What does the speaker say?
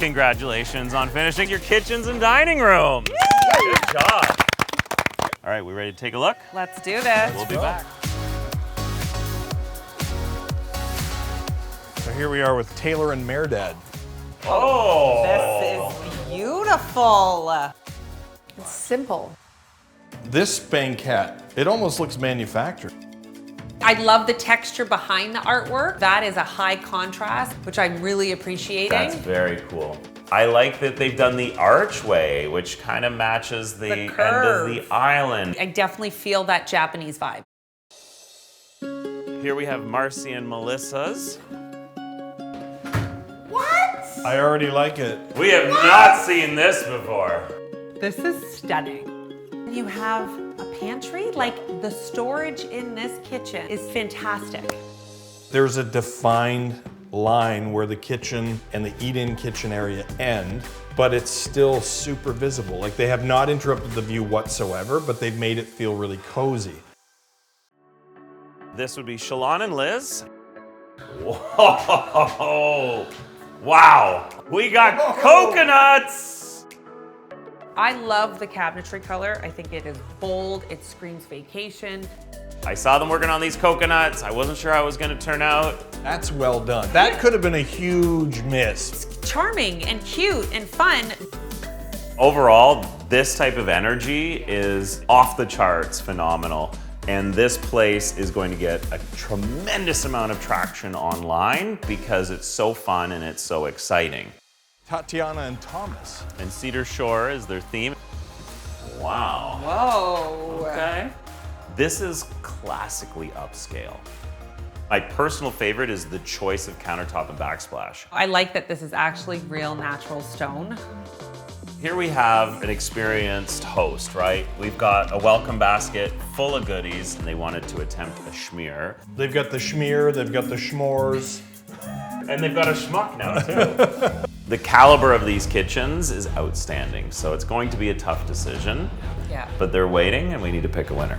Congratulations on finishing your kitchens and dining rooms. Good job. All right, we ready to take a look? Let's do this. We'll be back. So here we are with Taylor and Merdad. Oh! This is beautiful. It's simple. This banquette, it almost looks manufactured. I love the texture behind the artwork. That is a high contrast, which I'm really appreciating. That's very cool. I like that they've done the archway, which kind of matches the end of the island. I definitely feel that Japanese vibe. Here we have Marcy and Melissa's. What? I already like it. We have not seen this before. This is stunning. You have a pantry? Like, the storage in this kitchen is fantastic. There's a defined line where the kitchen and the eat-in kitchen area end, but it's still super visible. Like, they have not interrupted the view whatsoever, but they've made it feel really cozy. This would be Shalon and Liz. Whoa! Wow! We got coconuts! I love the cabinetry color. I think it is bold. It screams vacation. I saw them working on these coconuts. I wasn't sure how it was gonna turn out. That's well done. That could have been a huge miss. Charming and cute and fun. Overall, this type of energy is off the charts phenomenal. And this place is going to get a tremendous amount of traction online because it's so fun and it's so exciting. Tatiana and Thomas. And Cedar Shore is their theme. Wow. Whoa. Okay. This is classically upscale. My personal favorite is the choice of countertop and backsplash. I like that this is actually real natural stone. Here we have an experienced host, right? We've got a welcome basket full of goodies, and they wanted to attempt a schmear. They've got the schmear, they've got the schmores. And they've got a schmuck now, too. The caliber of these kitchens is outstanding, so it's going to be a tough decision. Yeah. But they're waiting, and we need to pick a winner.